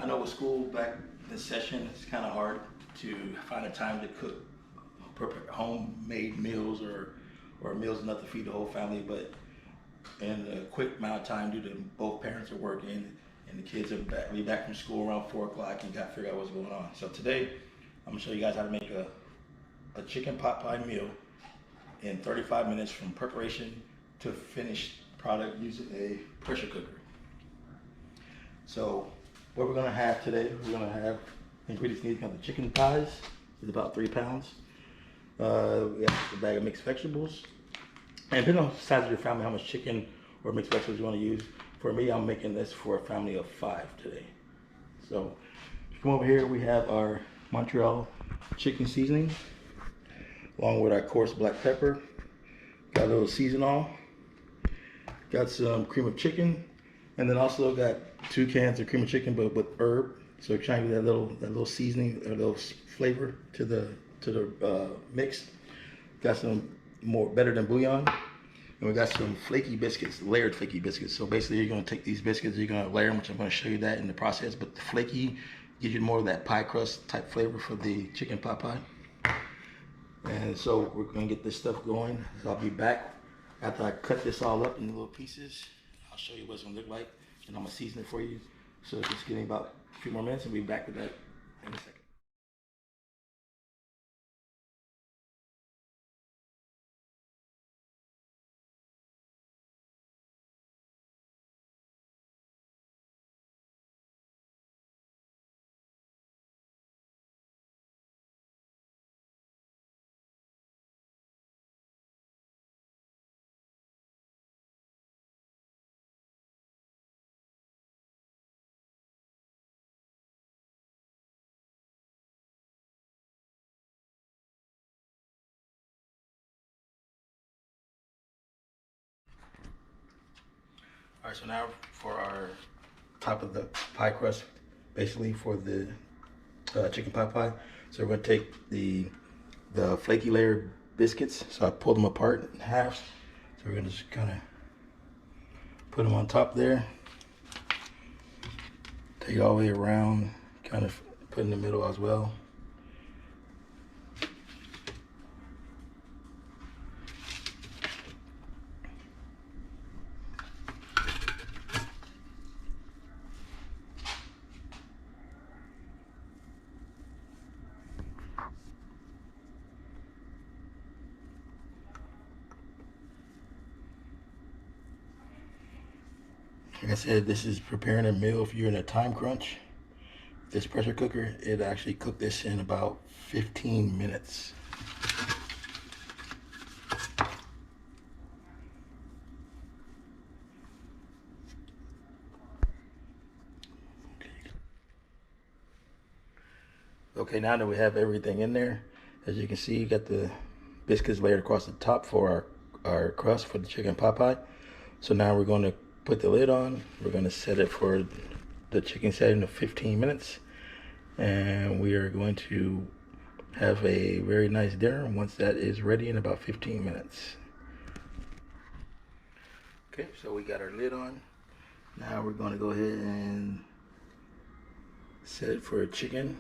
know with school back this session, it's kind of hard to find a time to cook prepare homemade meals or meals enough to feed the whole family. But in a quick amount of time, due to both parents are working and the kids are back from school around 4 o'clock, and got to figure out what's going on. So today, I'm gonna show you guys how to make a chicken pot pie meal in 35 minutes from preparation to finished product using a pressure cooker. So what we're gonna have today, we're gonna have ingredients needed. The chicken thighs is about 3 pounds. We have a bag of mixed vegetables. And depending on the size of your family, how much chicken or mixed vegetables you want to use. For me, I'm making this for a family of 5 today. So come over here, we have our Montreal chicken seasoning, along with our coarse black pepper. Got a little season got some cream of chicken, and then also got 2 cans of cream of chicken, but with herb. So trying to get that little seasoning or little flavor to the mix. Got some more better than bouillon, and we got some flaky biscuits, layered flaky biscuits. So basically, you're gonna take these biscuits, you're gonna layer them, which I'm gonna show you that in the process. But the flaky gives you more of that pie crust type flavor for the chicken pot pie. And so we're gonna get this stuff going. So I'll be back after I cut this all up in little pieces. I'll show you what it's gonna look like, and I'm gonna season it for you. So just give me about a few more minutes, and we'll be back with that in a second. All right, so now for our top of the pie crust, basically for the chicken pot pie. So we're gonna take the flaky layer biscuits. So I pulled them apart in half. So we're gonna just kind of put them on top there. Take it all the way around, kind of put in the middle as well. Like I said, this is preparing a meal if you're in a time crunch. This pressure cooker, it actually cooked this in about 15 minutes. Okay, now that we have everything in there, as you can see, you got the biscuits layered across the top for our crust for the chicken pot pie. So now we're going to put the lid on. We're going to set it for the chicken setting of 15 minutes. And we are going to have a very nice dinner once that is ready in about 15 minutes. Okay, so we got our lid on. Now we're going to go ahead and set it for a chicken.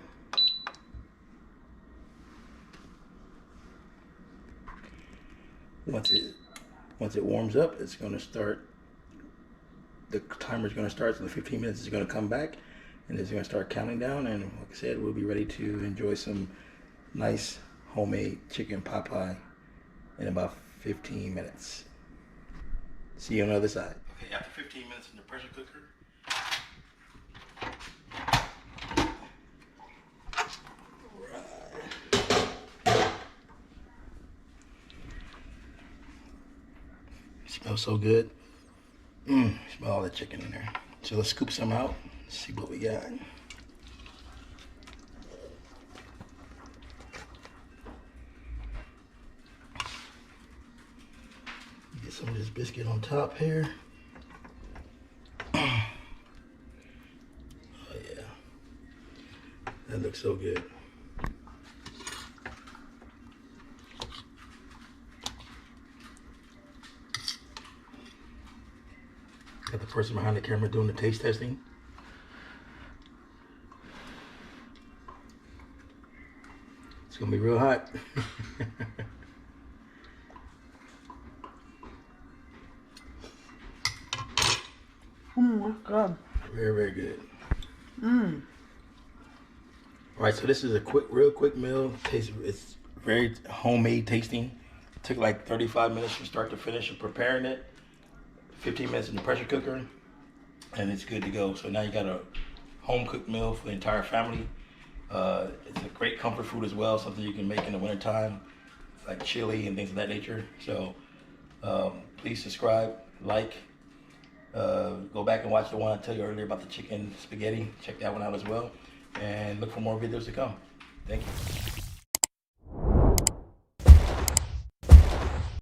Once it warms up, it's going to start. The timer is going to start, so the 15 minutes is going to come back, and it's going to start counting down. And like I said, we'll be ready to enjoy some nice homemade chicken pot pie in about 15 minutes. See you on the other side. Okay, after 15 minutes in the pressure cooker, smells so good. Smell all the chicken in there. So let's scoop some out, see what we got. Get some of this biscuit on top here. Oh yeah, that looks so good. Got the person behind the camera doing the taste testing. gonna be real hot. Oh my God. Very, very good. All right, so this is a real quick meal. It's very homemade tasting. Took like 35 minutes from start to finish of preparing it. 15 minutes in the pressure cooker, and it's good to go. So now you got a home cooked meal for the entire family. It's a great comfort food as well, something you can make in the wintertime, like chili and things of that nature. So please subscribe, like, go back and watch the one I told you earlier about the chicken spaghetti. Check that one out as well, and look for more videos to come. Thank you.